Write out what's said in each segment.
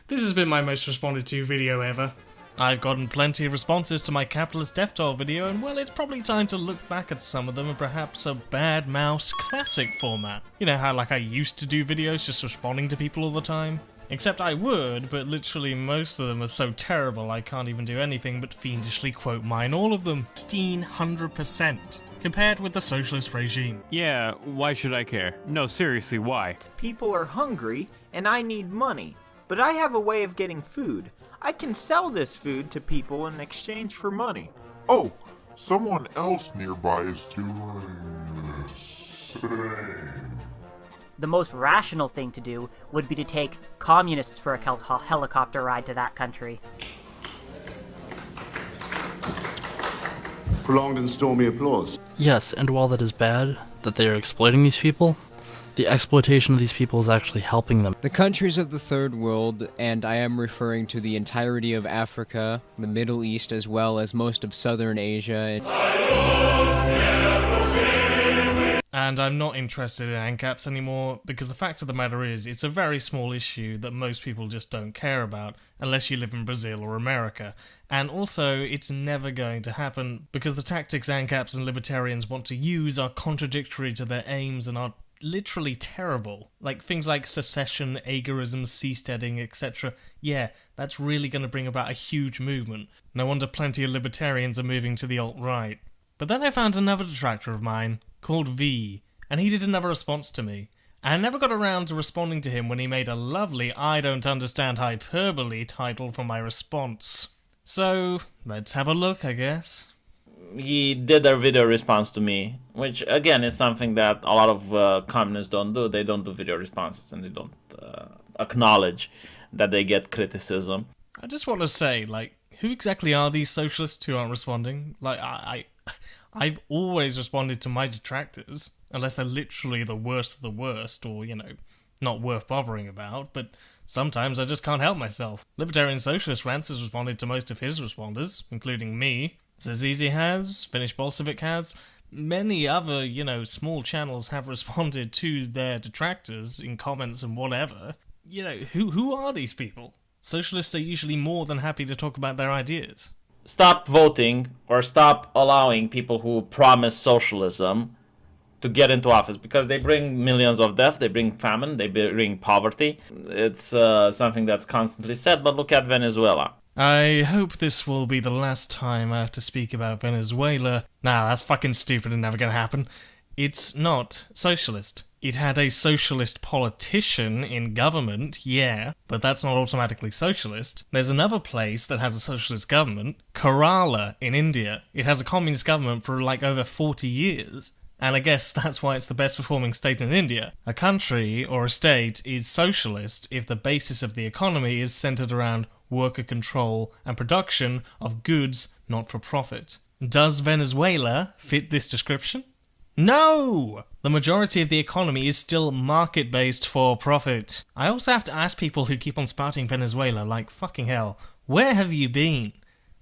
This has been my most responded to video ever. I've gotten plenty of responses to my capitalist death toll video, and well, it's probably time to look back at some of them in perhaps a badmouse classic format. You know how I used to do videos just responding to people all the time? Except I would, but literally most of them are so terrible I can't even do anything but fiendishly quote mine all of them. 1,600%. Compared with the socialist regime. Yeah, why should I care? No, seriously, why? People are hungry, and I need money. But I have a way of getting food. I can sell this food to people in exchange for money. Oh, someone else nearby is doing the same. The most rational thing to do would be to take communists for a helicopter ride to that country. Prolonged and stormy applause. Yes, and while that is bad, that they are exploiting these people, the exploitation of these people is actually helping them. The countries of the Third World, and I am referring to the entirety of Africa, the Middle East, as well as most of Southern Asia. And I'm not interested in ANCAPs anymore, because the fact of the matter is, it's a very small issue that most people just don't care about, unless you live in Brazil or America. And also, it's never going to happen, because the tactics ANCAPs and libertarians want to use are contradictory to their aims and are literally terrible. Like things like secession, agorism, seasteading, etc. Yeah, that's really going to bring about a huge movement. No wonder plenty of libertarians are moving to the alt-right. But then I found another detractor of mine, called V, and he did another response to me. And I never got around to responding to him when he made a lovely I don't understand hyperbole title for my response. So, let's have a look, I guess. He did a video response to me, which again is something that a lot of communists don't do. They don't do video responses, and they don't acknowledge that they get criticism. I just want to say, who exactly are these socialists who aren't responding? I've always responded to my detractors, unless they're literally the worst of the worst, or, not worth bothering about, but sometimes I just can't help myself. Libertarian Socialist Rants has responded to most of his responders, including me. Zazizi has, Finnish Bolshevik has, many other, small channels have responded to their detractors in comments and whatever. Who are these people? Socialists are usually more than happy to talk about their ideas. Stop voting, or stop allowing people who promise socialism to get into office, because they bring millions of deaths, they bring famine, they bring poverty. It's something that's constantly said, but look at Venezuela. I hope this will be the last time I have to speak about Venezuela. Nah, that's fucking stupid and never gonna happen. It's not socialist. It had a socialist politician in government, yeah, but that's not automatically socialist. There's another place that has a socialist government, Kerala in India. It has a communist government for over 40 years. And I guess that's why it's the best performing state in India. A country or a state is socialist if the basis of the economy is centered around worker control and production of goods not for profit. Does Venezuela fit this description? No! The majority of the economy is still market-based for profit. I also have to ask people who keep on spouting Venezuela, fucking hell, where have you been?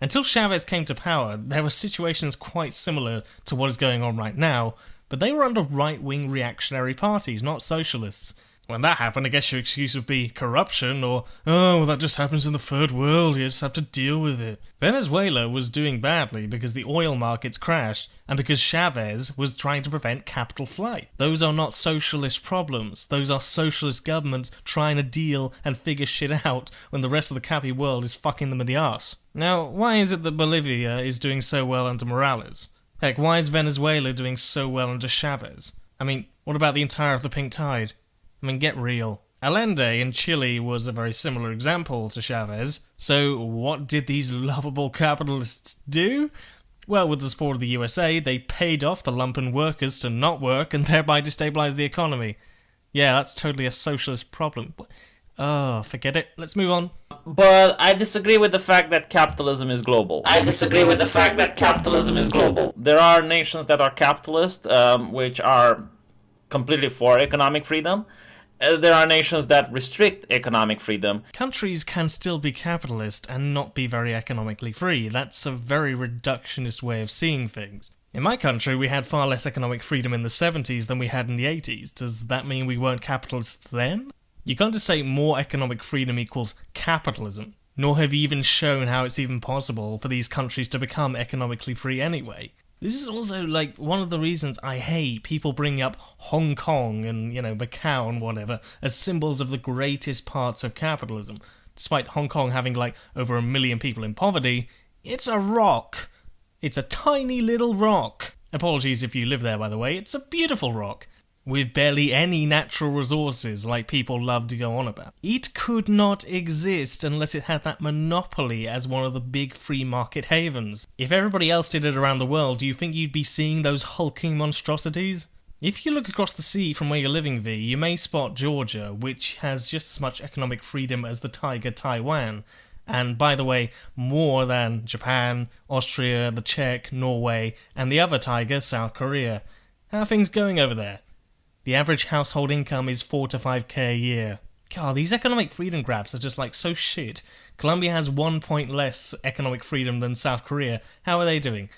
Until Chavez came to power, there were situations quite similar to what is going on right now, but they were under right-wing reactionary parties, not socialists. When that happened, I guess your excuse would be corruption, or, that just happens in the third world, you just have to deal with it. Venezuela was doing badly because the oil markets crashed, and because Chavez was trying to prevent capital flight. Those are not socialist problems. Those are socialist governments trying to deal and figure shit out when the rest of the cappy world is fucking them in the arse. Now, why is it that Bolivia is doing so well under Morales? Heck, why is Venezuela doing so well under Chavez? What about the entire of the pink tide? Get real. Allende in Chile was a very similar example to Chavez, so what did these lovable capitalists do? Well, with the support of the USA, they paid off the lumpen workers to not work and thereby destabilize the economy. Yeah, that's totally a socialist problem. Oh, forget it. Let's move on. But I disagree with the fact that capitalism is global. There are nations that are capitalist, which are completely for economic freedom. There are nations that restrict economic freedom. Countries can still be capitalist and not be very economically free. That's a very reductionist way of seeing things. In my country, we had far less economic freedom in the 70s than we had in the 80s. Does that mean we weren't capitalists then? You can't just say more economic freedom equals capitalism, nor have you even shown how it's even possible for these countries to become economically free anyway. This is also, like, one of the reasons I hate people bringing up Hong Kong and, Macau and whatever as symbols of the greatest parts of capitalism. Despite Hong Kong having, like, over 1 million people in poverty, it's a rock. It's a tiny little rock. Apologies if you live there, by the way. It's a beautiful rock, with barely any natural resources like people love to go on about. It could not exist unless it had that monopoly as one of the big free market havens. If everybody else did it around the world, do you think you'd be seeing those hulking monstrosities? If you look across the sea from where you're living, V, you may spot Georgia, which has just as much economic freedom as the tiger Taiwan. And, by the way, more than Japan, Austria, the Czech, Norway, and the other tiger, South Korea. How are things going over there? The average household income is 4 to 5k a year. God, these economic freedom graphs are just like so shit. Colombia has 1 point less economic freedom than South Korea. How are they doing?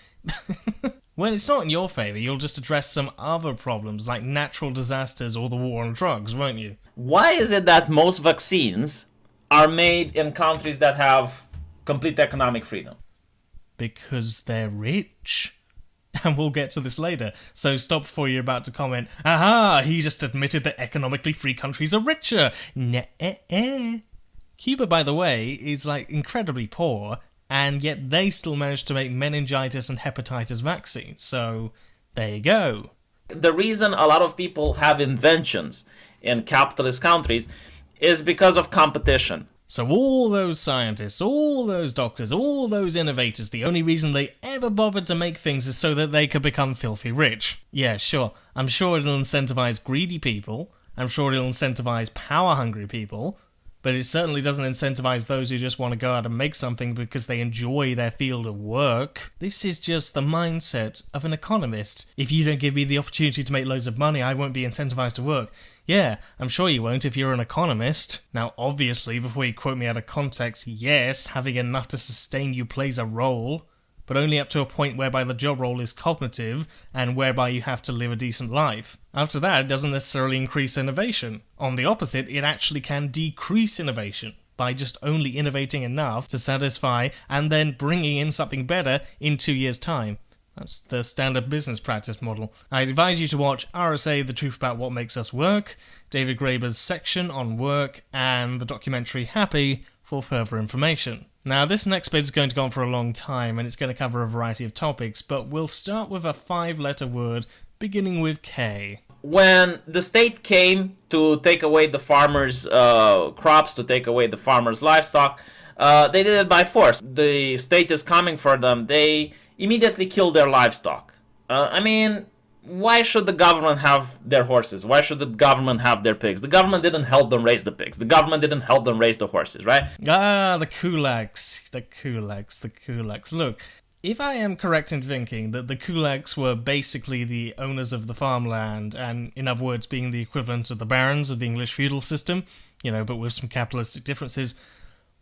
Well, it's not in your favour. You'll just address some other problems like natural disasters or the war on drugs, won't you? Why is it that most vaccines are made in countries that have complete economic freedom? Because they're rich. And we'll get to this later, so stop before you're about to comment, aha, he just admitted that economically free countries are richer. Nah. Cuba, by the way, is like incredibly poor, and yet they still managed to make meningitis and hepatitis vaccines, so there you go. The reason a lot of people have inventions in capitalist countries is because of competition. So all those scientists, all those doctors, all those innovators, the only reason they ever bothered to make things is so that they could become filthy rich. Yeah, sure. I'm sure it'll incentivize greedy people. I'm sure it'll incentivize power-hungry people. But it certainly doesn't incentivize those who just want to go out and make something because they enjoy their field of work. This is just the mindset of an economist. If you don't give me the opportunity to make loads of money, I won't be incentivized to work. Yeah, I'm sure you won't if you're an economist. Now, obviously, before you quote me out of context, yes, having enough to sustain you plays a role, but only up to a point whereby the job role is cognitive and whereby you have to live a decent life. After that, it doesn't necessarily increase innovation. On the opposite, it actually can decrease innovation by just only innovating enough to satisfy and then bringing in something better in 2 years' time. That's the standard business practice model. I advise you to watch RSA, The Truth About What Makes Us Work, David Graeber's section on work, and the documentary Happy for further information. Now, this next bit is going to go on for a long time, and it's going to cover a variety of topics, but we'll start with a 5-letter word beginning with K. When the state came to take away the farmers' crops, to take away the farmers' livestock, they did it by force. The state is coming for them. They immediately kill their livestock. Why should the government have their horses? Why should the government have their pigs? The government didn't help them raise the pigs. The government didn't help them raise the horses, right? Ah, the kulaks. The kulaks. Look, if I am correct in thinking that the kulaks were basically the owners of the farmland, and in other words being the equivalent of the barons of the English feudal system, but with some capitalistic differences,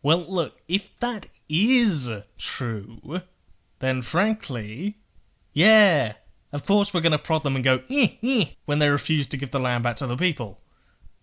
well, look, if that is true, then frankly, yeah, of course we're going to prod them and go, when they refuse to give the land back to the people.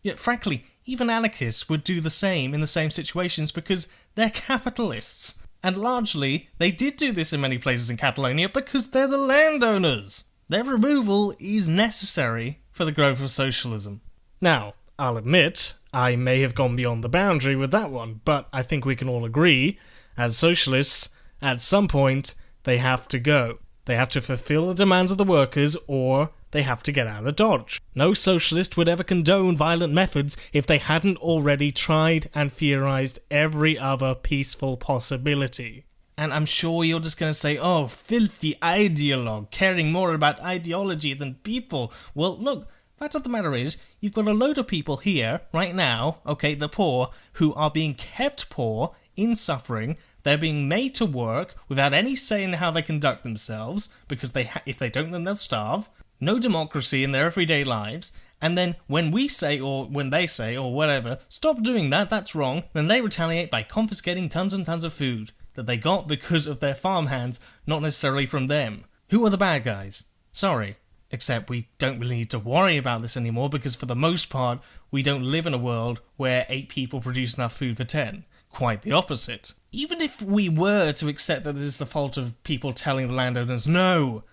Yet, frankly, even anarchists would do the same in the same situations because they're capitalists. And largely, they did do this in many places in Catalonia because they're the landowners. Their removal is necessary for the growth of socialism. Now, I'll admit, I may have gone beyond the boundary with that one, but I think we can all agree, as socialists, at some point, they have to go. They have to fulfill the demands of the workers, or they have to get out of Dodge. No socialist would ever condone violent methods if they hadn't already tried and theorized every other peaceful possibility. And I'm sure you're just going to say, oh, filthy ideologue, caring more about ideology than people. Well, look, fact of the matter is, you've got a load of people here, right now, okay, the poor, who are being kept poor, in suffering. They're being made to work without any say in how they conduct themselves, because if they don't, then they'll starve. No democracy in their everyday lives. And then when we say, or when they say, or whatever, stop doing that, that's wrong, then they retaliate by confiscating tons and tons of food that they got because of their farmhands, not necessarily from them. Who are the bad guys? Sorry. Except we don't really need to worry about this anymore because for the most part, we don't live in a world where 8 people produce enough food for 10. Quite the opposite. Even if we were to accept that this is the fault of people telling the landowners no,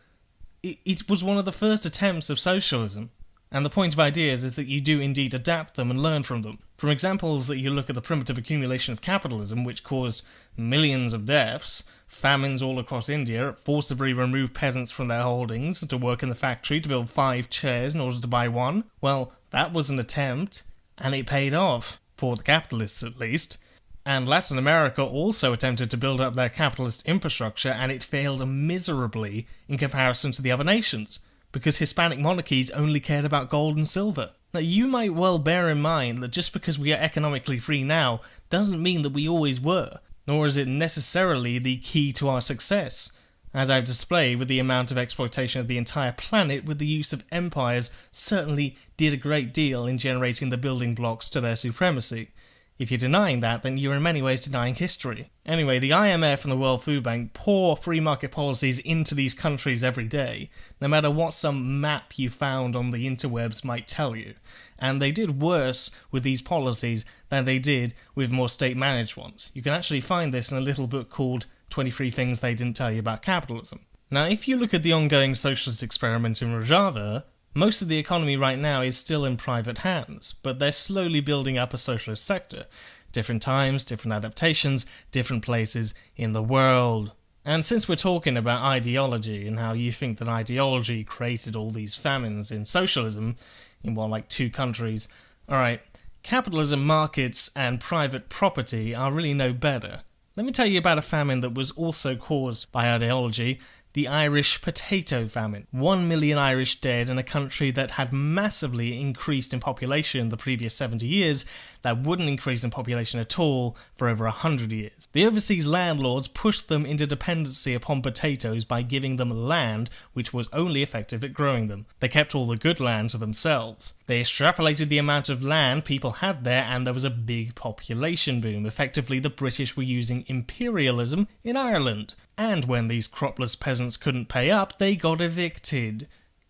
it was one of the first attempts of socialism. And the point of ideas is that you do indeed adapt them and learn from them. From examples that you look at the primitive accumulation of capitalism, which caused millions of deaths, famines all across India, forcibly removed peasants from their holdings to work in the factory to build 5 chairs in order to buy one. Well, that was an attempt, and it paid off, for the capitalists at least. And Latin America also attempted to build up their capitalist infrastructure, and it failed miserably in comparison to the other nations, because Hispanic monarchies only cared about gold and silver. Now, you might well bear in mind that just because we are economically free now doesn't mean that we always were, nor is it necessarily the key to our success, as I've displayed with the amount of exploitation of the entire planet with the use of empires certainly did a great deal in generating the building blocks to their supremacy. If you're denying that, then you're in many ways denying history. Anyway, the IMF and the World Food Bank pour free market policies into these countries every day, no matter what some map you found on the interwebs might tell you. And they did worse with these policies than they did with more state-managed ones. You can actually find this in a little book called 23 Things They Didn't Tell You About Capitalism. Now, if you look at the ongoing socialist experiment in Rojava, most of the economy right now is still in private hands, but they're slowly building up a socialist sector. Different times, different adaptations, different places in the world. And since we're talking about ideology and how you think that ideology created all these famines in socialism, in like 2 countries, alright, capitalism, markets, and private property are really no better. Let me tell you about a famine that was also caused by ideology, the Irish potato famine. 1 million Irish dead in a country that had massively increased in population in the previous 70 years, that wouldn't increase in population at all for over 100 years. The overseas landlords pushed them into dependency upon potatoes by giving them land which was only effective at growing them. They kept all the good land to themselves. They extrapolated the amount of land people had there, and there was a big population boom. Effectively, the British were using imperialism in Ireland. And when these cropless peasants couldn't pay up, they got evicted.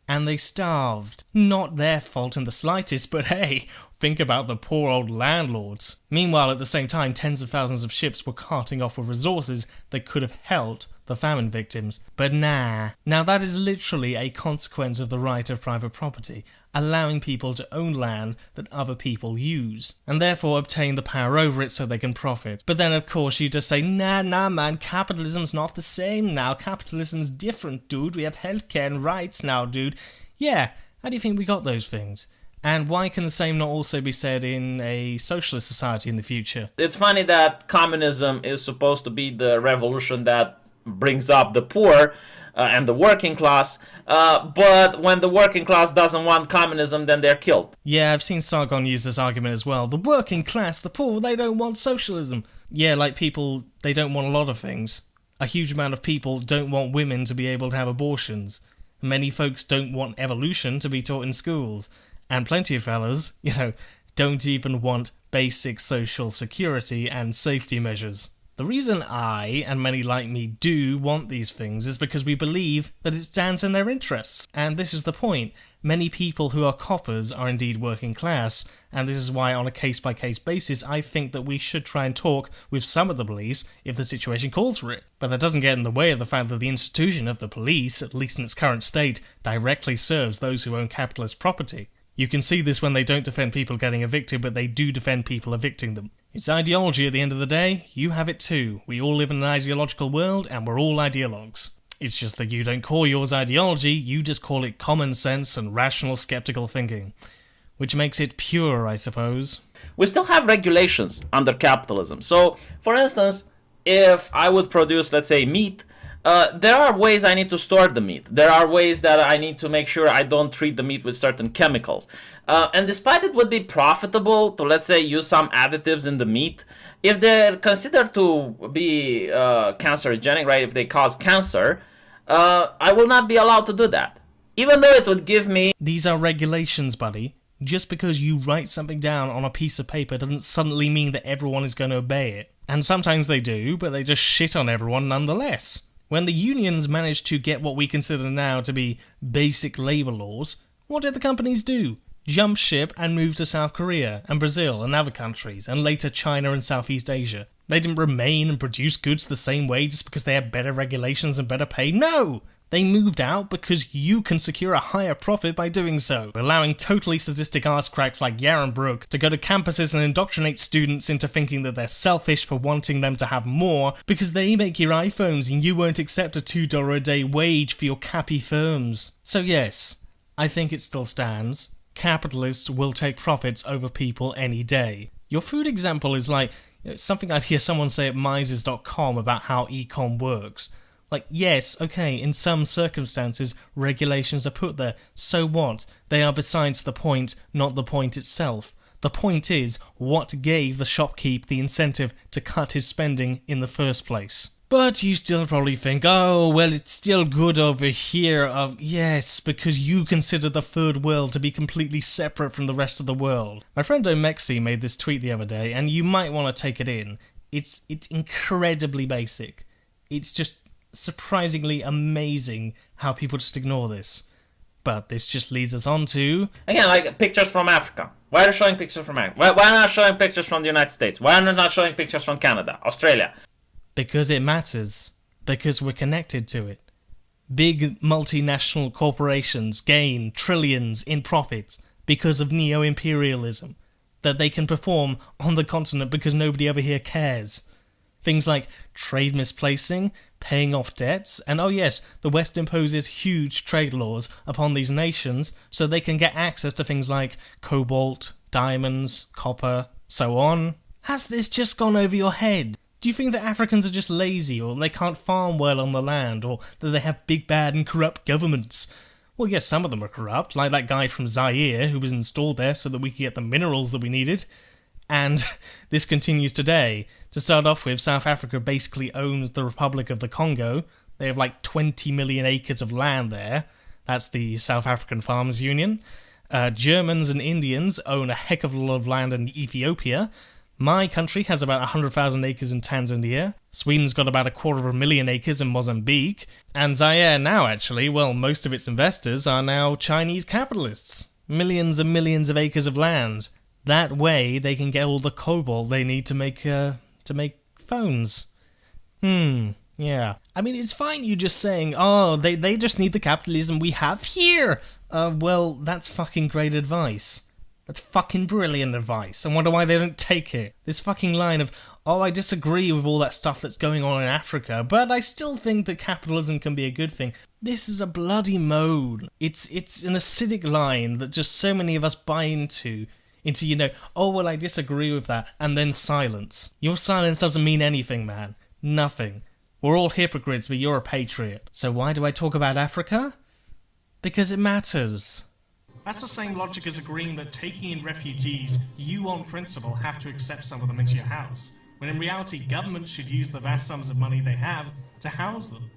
And they starved. Not their fault in the slightest, but hey, think about the poor old landlords. Meanwhile, at the same time, tens of thousands of ships were carting off with resources that could have helped the famine victims. But nah. Now that is literally a consequence of the right of private property, allowing people to own land that other people use, and therefore obtain the power over it so they can profit. But then of course you just say, nah man, capitalism's not the same now, capitalism's different, dude, we have healthcare and rights now, dude. Yeah, how do you think we got those things? And why can the same not also be said in a socialist society in the future? It's funny that communism is supposed to be the revolution that brings up the poor and the working class, but when the working class doesn't want communism, then they're killed. Yeah, I've seen Sargon use this argument as well. The working class, the poor, they don't want socialism. Yeah, like people, they don't want a lot of things. A huge amount of people don't want women to be able to have abortions. Many folks don't want evolution to be taught in schools. And plenty of fellas, don't even want basic social security and safety measures. The reason I, and many like me, do want these things is because we believe that it stands in their interests. And this is the point. Many people who are coppers are indeed working class, and this is why on a case-by-case basis I think that we should try and talk with some of the police if the situation calls for it. But that doesn't get in the way of the fact that the institution of the police, at least in its current state, directly serves those who own capitalist property. You can see this when they don't defend people getting evicted, but they do defend people evicting them. It's ideology at the end of the day. You have it too. We all live in an ideological world, and we're all ideologues. It's just that you don't call yours ideology, you just call it common sense and rational skeptical thinking. Which makes it pure, I suppose. We still have regulations under capitalism. So, for instance, if I would produce, let's say, meat, there are ways I need to store the meat. There are ways that I need to make sure I don't treat the meat with certain chemicals. And despite it would be profitable to, let's say, use some additives in the meat, if they're considered to be cancerogenic, right, if they cause cancer, I will not be allowed to do that. Even though it would give me... These are regulations, buddy. Just because you write something down on a piece of paper doesn't suddenly mean that everyone is going to obey it. And sometimes they do, but they just shit on everyone nonetheless. When the unions managed to get what we consider now to be basic labour laws, what did the companies do? Jump ship and move to South Korea and Brazil and other countries, and later China and Southeast Asia. They didn't remain and produce goods the same way just because they had better regulations and better pay. No! They moved out because you can secure a higher profit by doing so, allowing totally sadistic arse cracks like Yaron Brook to go to campuses and indoctrinate students into thinking that they're selfish for wanting them to have more because they make your iPhones and you won't accept a $2 a day wage for your cappy firms. So yes, I think it still stands. Capitalists will take profits over people any day. Your food example is like something I'd hear someone say at Mises.com about how ecom works. Like, yes, okay, in some circumstances, regulations are put there. So what? They are besides the point, not the point itself. The point is, what gave the shopkeep the incentive to cut his spending in the first place? But you still probably think, oh, well, it's still good over here. Yes, because you consider the third world to be completely separate from the rest of the world. My friend Omexi made this tweet the other day, and you might want to take it in. It's incredibly basic. It's just surprisingly amazing how people just ignore this. But this just leads us on to... Again, like pictures from Africa. Why are they showing pictures from Africa? Why not showing pictures from the United States? Why are they not showing pictures from Canada, Australia? Because it matters. Because we're connected to it. Big multinational corporations gain trillions in profits because of neo-imperialism that they can perform on the continent because nobody over here cares. Things like trade misplacing, paying off debts, and oh yes, the West imposes huge trade laws upon these nations so they can get access to things like cobalt, diamonds, copper, so on. Has this just gone over your head? Do you think that Africans are just lazy, or they can't farm well on the land, or that they have big, bad and corrupt governments? Well, yes, some of them are corrupt, like that guy from Zaire who was installed there so that we could get the minerals that we needed. And this continues today. To start off with, South Africa basically owns the Republic of the Congo. They have like 20 million acres of land there. That's the South African Farmers Union. Germans and Indians own a heck of a lot of land in Ethiopia. My country has about 100,000 acres in Tanzania. Sweden's got about 250,000 acres in Mozambique. And Zaire now, actually, well, most of its investors are now Chinese capitalists. Millions and millions of acres of land. That way, they can get all the cobalt they need to make phones. Yeah. I mean, it's fine you just saying, oh, they just need the capitalism we have here. Well, that's fucking great advice. That's fucking brilliant advice. I wonder why they don't take it. This fucking line of, oh, I disagree with all that stuff that's going on in Africa, but I still think that capitalism can be a good thing. This is a bloody mode. It's an acidic line that just so many of us buy into, oh, well, I disagree with that, and then silence. Your silence doesn't mean anything, man. Nothing. We're all hypocrites, but you're a patriot. So why do I talk about Africa? Because it matters. That's the same logic as agreeing that taking in refugees, you on principle have to accept some of them into your house, when in reality governments should use the vast sums of money they have to house them.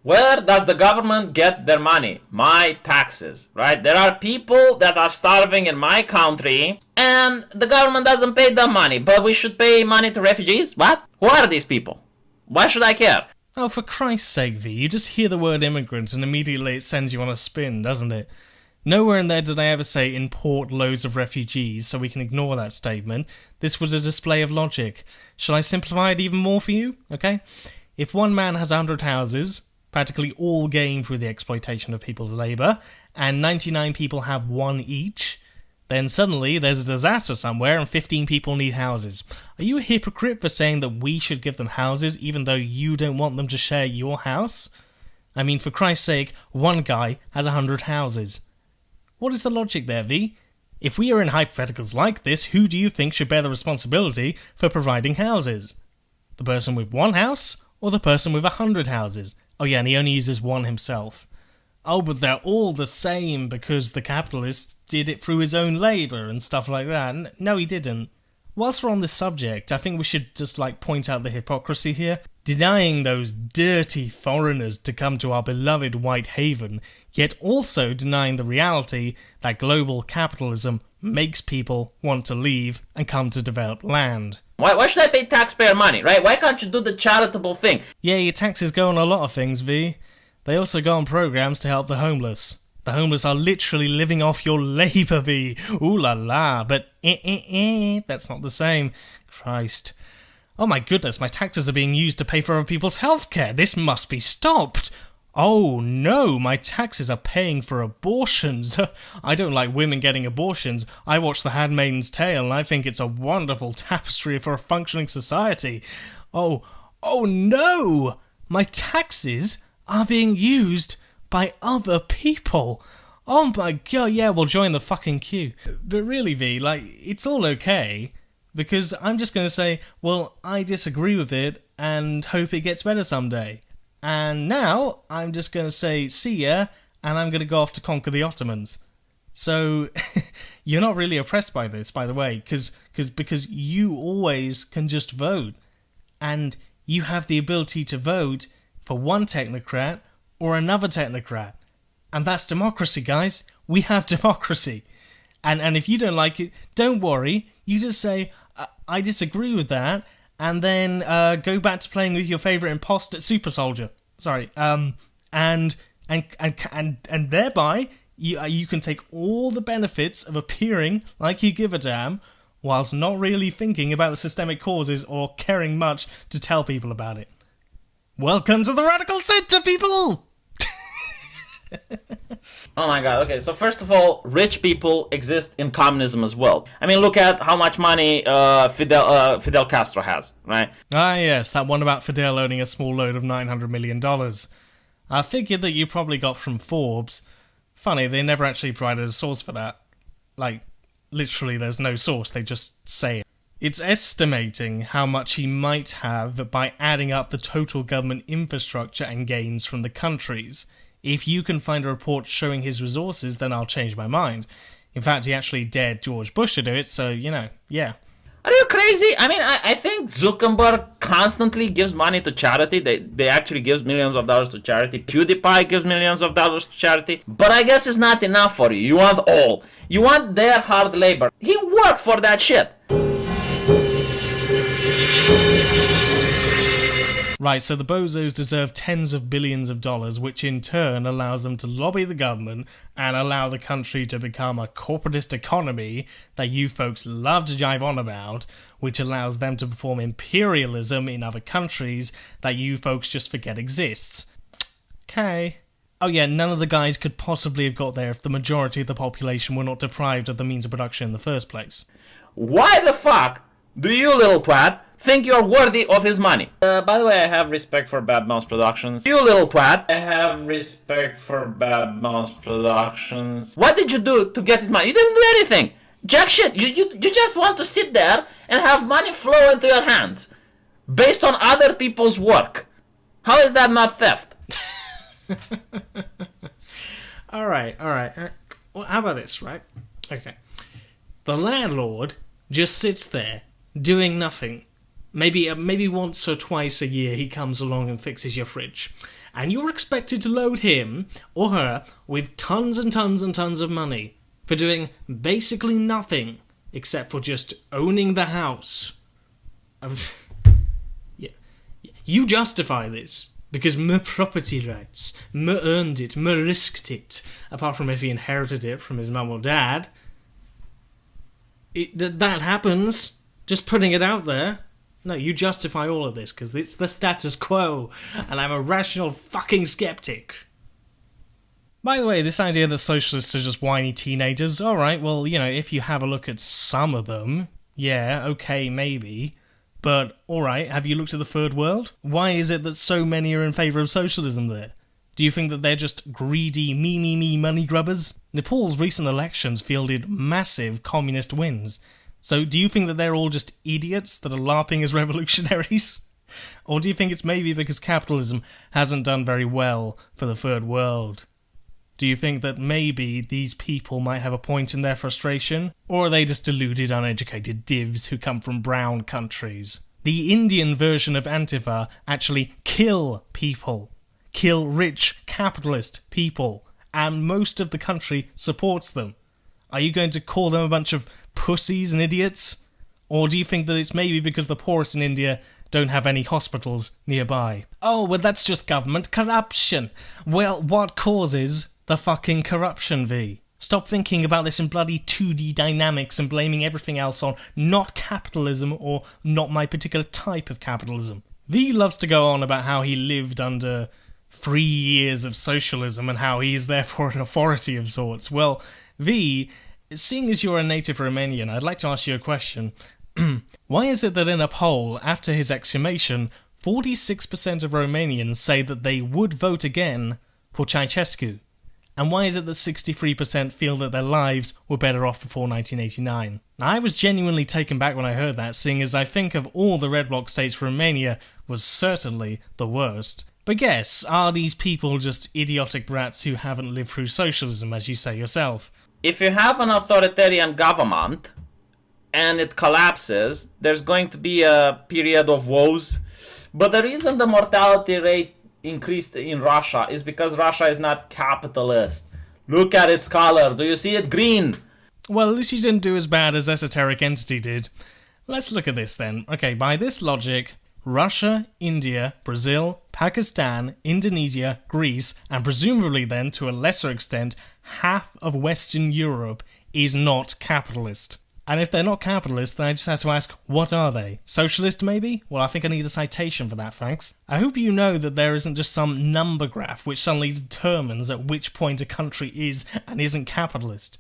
Where does the government get their money? My taxes, right? There are people that are starving in my country, and the government doesn't pay them money, but we should pay money to refugees? What? Who are these people? Why should I care? Oh, for Christ's sake, V, you just hear the word immigrant and immediately it sends you on a spin, doesn't it? Nowhere in there did I ever say import loads of refugees, so we can ignore that statement. This was a display of logic. Shall I simplify it even more for you? Okay? If one man has 100 houses, practically all gained through the exploitation of people's labour, and 99 people have one each, then suddenly there's a disaster somewhere and 15 people need houses. Are you a hypocrite for saying that we should give them houses even though you don't want them to share your house? I mean, for Christ's sake, one guy has 100 houses. What is the logic there, V? If we are in hypotheticals like this, who do you think should bear the responsibility for providing houses? The person with one house or the person with 100 houses? Oh yeah, and he only uses one himself. Oh, but they're all the same because the capitalist did it through his own labour and stuff like that. No, he didn't. Whilst we're on this subject, I think we should just point out the hypocrisy here. Denying those dirty foreigners to come to our beloved White Haven, yet also denying the reality that global capitalism makes people want to leave and come to developed land. Why should I pay taxpayer money, right? Why can't you do the charitable thing? Yeah, your taxes go on a lot of things, V. They also go on programs to help the homeless. The homeless are literally living off your labour, V. Ooh la la, but that's not the same. Christ. Oh my goodness, my taxes are being used to pay for other people's healthcare. This must be stopped. Oh no, my taxes are paying for abortions. I don't like women getting abortions. I watch The Handmaid's Tale and I think it's a wonderful tapestry for a functioning society. Oh no! My taxes are being used by other people. Oh my god, yeah, we'll join the fucking queue. But really, V, like, it's all okay, because I'm just going to say, well, I disagree with it and hope it gets better someday. And now I'm just going to say see ya, and I'm going to go off to conquer the Ottomans. So you're not really oppressed by this, by the way, because you always can just vote, and you have the ability to vote for one technocrat or another technocrat, and that's democracy, guys. We have democracy, and if you don't like it, don't worry. You just say I disagree with that. And then go back to playing with your favourite imposter, super soldier. Sorry, and thereby you can take all the benefits of appearing like you give a damn, whilst not really thinking about the systemic causes or caring much to tell people about it. Welcome to the radical centre, people. Oh my god, okay, so first of all, rich people exist in communism as well. I mean, look at how much money Fidel Castro has, right? Ah yes, that one about Fidel owning a small load of $900 million. I figured that you probably got from Forbes. Funny, they never actually provided a source for that. Like, literally there's no source, they just say it. It's estimating how much he might have by adding up the total government infrastructure and gains from the countries. If you can find a report showing his resources, then I'll change my mind. In fact, he actually dared George Bush to do it, so, yeah. Are you crazy? I mean, I think Zuckerberg constantly gives money to charity. They actually gives millions of dollars to charity. PewDiePie gives millions of dollars to charity. But I guess it's not enough for you. You want all. You want their hard labor. He worked for that shit. Right, so the bozos deserve tens of billions of dollars, which in turn allows them to lobby the government and allow the country to become a corporatist economy that you folks love to jive on about, which allows them to perform imperialism in other countries that you folks just forget exists. Okay. Oh yeah, none of the guys could possibly have got there if the majority of the population were not deprived of the means of production in the first place. Why the fuck do you, little twat, think you're worthy of his money? By the way, I have respect for Badmouse Productions. You little twat. I have respect for Badmouse Productions. What did you do to get his money? You didn't do anything. Jack shit. You just want to sit there and have money flow into your hands based on other people's work. How is that not theft? Alright. Well, how about this, right? Okay. The landlord just sits there, doing nothing. Maybe once or twice a year he comes along and fixes your fridge. And you're expected to load him or her with tons and tons and tons of money for doing basically nothing except for just owning the house. Yeah. You justify this because me property rights, me earned it, me risked it, apart from if he inherited it from his mum or dad. That happens. Just putting it out there. No, you justify all of this because it's the status quo, and I'm a rational fucking skeptic. By the way, this idea that socialists are just whiny teenagers, alright, well, if you have a look at some of them, yeah, okay, maybe. But, alright, have you looked at the third world? Why is it that so many are in favour of socialism there? Do you think that they're just greedy, me money grubbers? Nepal's recent elections fielded massive communist wins. So do you think that they're all just idiots that are LARPing as revolutionaries? Or do you think it's maybe because capitalism hasn't done very well for the third world? Do you think that maybe these people might have a point in their frustration? Or are they just deluded, uneducated divs who come from brown countries? The Indian version of Antifa actually kill people. Kill rich, capitalist people. And most of the country supports them. Are you going to call them a bunch of pussies and idiots? Or do you think that it's maybe because the poorest in India don't have any hospitals nearby? Oh, well, that's just government corruption. Well, what causes the fucking corruption, V? Stop thinking about this in bloody 2D dynamics and blaming everything else on not capitalism or not my particular type of capitalism. V loves to go on about how he lived under 3 years of socialism and how he is therefore an authority of sorts. Well, V, seeing as you're a native Romanian, I'd like to ask you a question. Why is it that in a poll after his exhumation, 46% of Romanians say that they would vote again for Ceausescu? And why is it that 63% feel that their lives were better off before 1989? Now, I was genuinely taken back when I heard that, seeing as I think of all the red bloc states, Romania was certainly the worst. But yes, are these people just idiotic brats who haven't lived through socialism, as you say yourself? If you have an authoritarian government and it collapses, there's going to be a period of woes. But the reason the mortality rate increased in Russia is because Russia is not capitalist. Look at its color. Do you see it green? Well, at least you didn't do as bad as Esoteric Entity did. Let's look at this then. Okay, by this logic, Russia, India, Brazil, Pakistan, Indonesia, Greece, and presumably then, to a lesser extent, half of Western Europe is not capitalist. And if they're not capitalist, then I just have to ask, what are they? Socialist, maybe? Well, I think I need a citation for that, thanks. I hope you know that there isn't just some number graph which suddenly determines at which point a country is and isn't capitalist.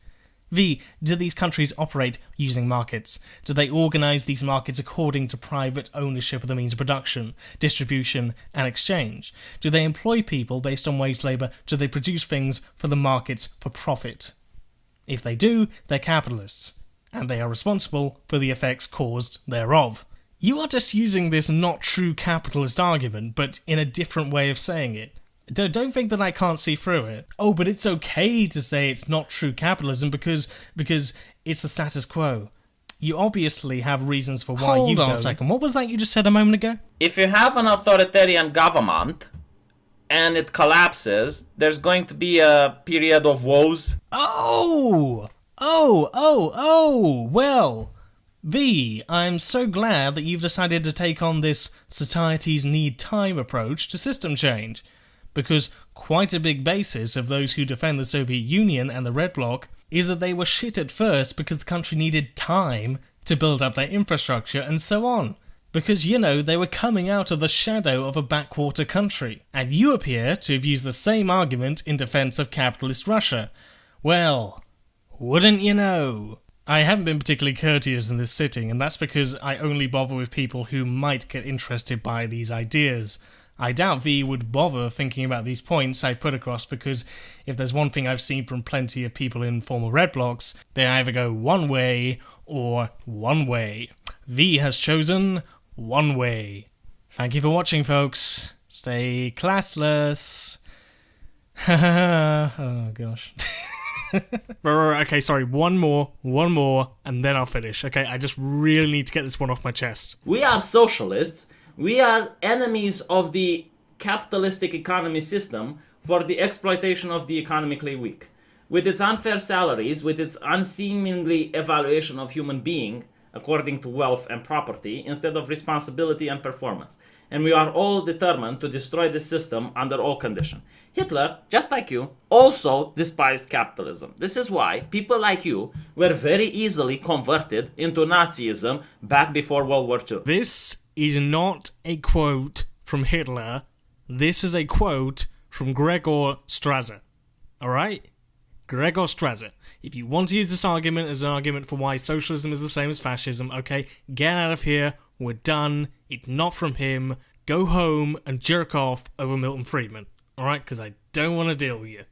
V, do these countries operate using markets? Do they organise these markets according to private ownership of the means of production, distribution, and exchange? Do they employ people based on wage labour? Do they produce things for the markets for profit? If they do, they're capitalists, and they are responsible for the effects caused thereof. You are just using this not true capitalist argument, but in a different way of saying it. Don't think that I can't see through it. Oh, but it's okay to say it's not true capitalism because it's the status quo. You obviously have reasons for why you don't. Hold on a second, what was that you just said a moment ago? If you have an authoritarian government and it collapses, there's going to be a period of woes. Oh, well, V, I'm so glad that you've decided to take on this societies need time approach to system change, because quite a big basis of those who defend the Soviet Union and the Red Bloc is that they were shit at first because the country needed time to build up their infrastructure and so on. Because, you know, they were coming out of the shadow of a backwater country. And you appear to have used the same argument in defense of capitalist Russia. Well, wouldn't you know? I haven't been particularly courteous in this sitting, and that's because I only bother with people who might get interested by these ideas. I doubt V would bother thinking about these points I've put across, because if there's one thing I've seen from plenty of people in former Red Blocs, they either go one way or one way. V has chosen one way. Thank you for watching, folks. Stay classless. Oh, gosh. Okay, sorry, one more, and then I'll finish. Okay, I just really need to get this one off my chest. We are socialists. We are enemies of the capitalistic economy system for the exploitation of the economically weak. With its unfair salaries, with its unseemingly evaluation of human being according to wealth and property, instead of responsibility and performance. And we are all determined to destroy this system under all conditions. Hitler, just like you, also despised capitalism. This is why people like you were very easily converted into Nazism back before World War II. This is not a quote from Hitler. This is a quote from Gregor Strasser. Alright? Gregor Strasser. If you want to use this argument as an argument for why socialism is the same as fascism, okay, get out of here. We're done. It's not from him. Go home and jerk off over Milton Friedman. Alright? Because I don't want to deal with you.